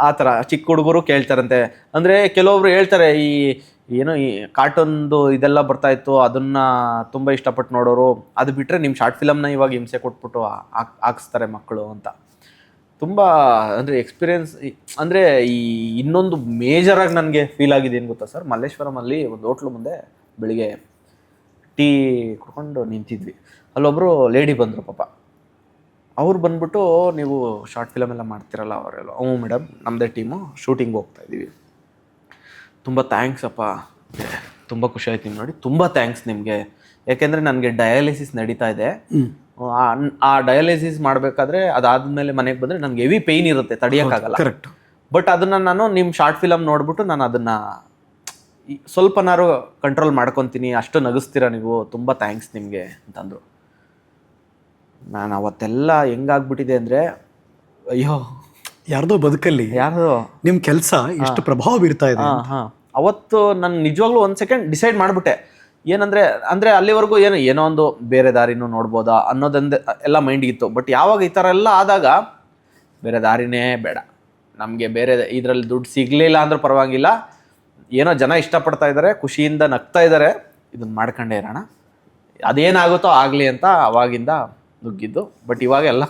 ಆ ಥರ ಚಿಕ್ಕ ಹುಡುಗರು ಕೇಳ್ತಾರಂತೆ. ಅಂದರೆ ಕೆಲವೊಬ್ರು ಹೇಳ್ತಾರೆ ಈ ಏನೋ ಈ ಕಾರ್ಟೂನ್ದು ಇದೆಲ್ಲ ಬರ್ತಾ ಇತ್ತು ಅದನ್ನ ತುಂಬ ಇಷ್ಟಪಟ್ಟು ನೋಡೋರು, ಅದು ಬಿಟ್ಟರೆ ನಿಮ್ಮ ಶಾರ್ಟ್ ಫಿಲಮ್ನ ಇವಾಗ ಹಿಂಸೆ ಕೊಟ್ಬಿಟ್ಟು ಹಾಕಿಸ್ತಾರೆ ಮಕ್ಕಳು ಅಂತ. ತುಂಬ ಅಂದರೆ ಎಕ್ಸ್ಪೀರಿಯನ್ಸ್. ಅಂದರೆ ಈ ಇನ್ನೊಂದು ಮೇಜರಾಗಿ ನನಗೆ ಫೀಲ್ ಆಗಿದೆ ಏನು ಗೊತ್ತಾ ಸರ್, ಮಲ್ಲೇಶ್ವರಮಲ್ಲಿ ಒಂದು ಹೋಟ್ಲು ಮುಂದೆ ಬೆಳಿಗ್ಗೆ ಟೀ ಕುಡ್ಕೊಂಡು ನಿಂತಿದ್ವಿ. ಅಲ್ಲೊಬ್ಬರು ಲೇಡಿ ಬಂದರು ಪಾಪ. ಅವ್ರು ಬಂದ್ಬಿಟ್ಟು ನೀವು ಶಾರ್ಟ್ ಫಿಲಮ್ ಎಲ್ಲ ಮಾಡ್ತಿರಲ್ಲ ಅವರೆಲ್ಲ. ಹ್ಞೂ ಮೇಡಮ್ ನಮ್ಮದೇ ಟೀಮು ಶೂಟಿಂಗ್ ಹೋಗ್ತಾಯಿದ್ದೀವಿ. ತುಂಬ ಥ್ಯಾಂಕ್ಸ್ ಅಪ್ಪ, ತುಂಬ ಖುಷಿ ಆಯ್ತು ನಿಮ್ಗೆ ನೋಡಿ, ತುಂಬ ಥ್ಯಾಂಕ್ಸ್ ನಿಮಗೆ. ಯಾಕೆಂದರೆ ನನಗೆ ಡಯಾಲಿಸಿಸ್ ನಡೀತಾ ಇದೆ. ಆ ಡಯಾಲಿಸಿಸ್ ಮಾಡಬೇಕಾದ್ರೆ ಅದಾದಮೇಲೆ ಮನೆಗೆ ಬಂದರೆ ನನಗೆ ಹೆವಿ ಪೇಯ್ನ್ ಇರುತ್ತೆ, ತಡೆಯೋಕ್ಕಾಗಲ್ಲ. ಕರೆಕ್ಟ್. ಬಟ್ ಅದನ್ನು ನಾನು ನಿಮ್ಮ ಶಾರ್ಟ್ ಫಿಲಮ್ ನೋಡ್ಬಿಟ್ಟು ನಾನು ಅದನ್ನು ಸ್ವಲ್ಪನಾರು ಕಂಟ್ರೋಲ್ ಮಾಡ್ಕೊತೀನಿ, ಅಷ್ಟು ನಗಿಸ್ತೀರಾ ನೀವು, ತುಂಬ ಥ್ಯಾಂಕ್ಸ್ ನಿಮಗೆ ಅಂತಂದರು. ನಾನು ಅವತ್ತೆಲ್ಲ ಹೆಂಗಾಗ್ಬಿಟ್ಟಿದೆ ಅಂದರೆ, ಅಯ್ಯೋ ಯಾರ್ದೋ ಬದುಕಲ್ಲಿ ಯಾರು ನಿಮ್ಮ ಕೆಲಸ ಎಷ್ಟು ಪ್ರಭಾವ ಬೀರ್ತಾ ಇದೆ. ಹಾಂ ಅವತ್ತು ನಾನು ನಿಜವಾಗ್ಲೂ ಒಂದು ಸೆಕೆಂಡ್ ಡಿಸೈಡ್ ಮಾಡಿಬಿಟ್ಟೆ. ಅಂದರೆ ಅಲ್ಲಿವರೆಗೂ ಏನೋ ಒಂದು ಬೇರೆ ದಾರಿನೂ ನೋಡ್ಬೋದಾ ಅನ್ನೋದೊಂದು ಎಲ್ಲ ಮೈಂಡಿಗಿತ್ತು. ಬಟ್ ಯಾವಾಗ ಈ ಥರ ಎಲ್ಲ ಆದಾಗ ಬೇರೆ ದಾರಿನೇ ಬೇಡ, ನಮಗೆ ಬೇರೆ ಇದರಲ್ಲಿ ದುಡ್ಡು ಸಿಗಲಿಲ್ಲ ಅಂದ್ರೂ ಪರವಾಗಿಲ್ಲ, ಏನೋ ಜನ ಇಷ್ಟಪಡ್ತಾ ಇದ್ದಾರೆ, ಖುಷಿಯಿಂದ ನಗ್ತಾ ಇದ್ದಾರೆ, ಇದನ್ನು ಮಾಡ್ಕೊಂಡೇ ಇರೋಣ, ಅದೇನಾಗುತ್ತೋ ಆಗಲಿ ಅಂತ ಅವಾಗಿಂದ ನುಗ್ಗಿದ್ದು. ಬಟ್ ಇವಾಗ ಎಲ್ಲ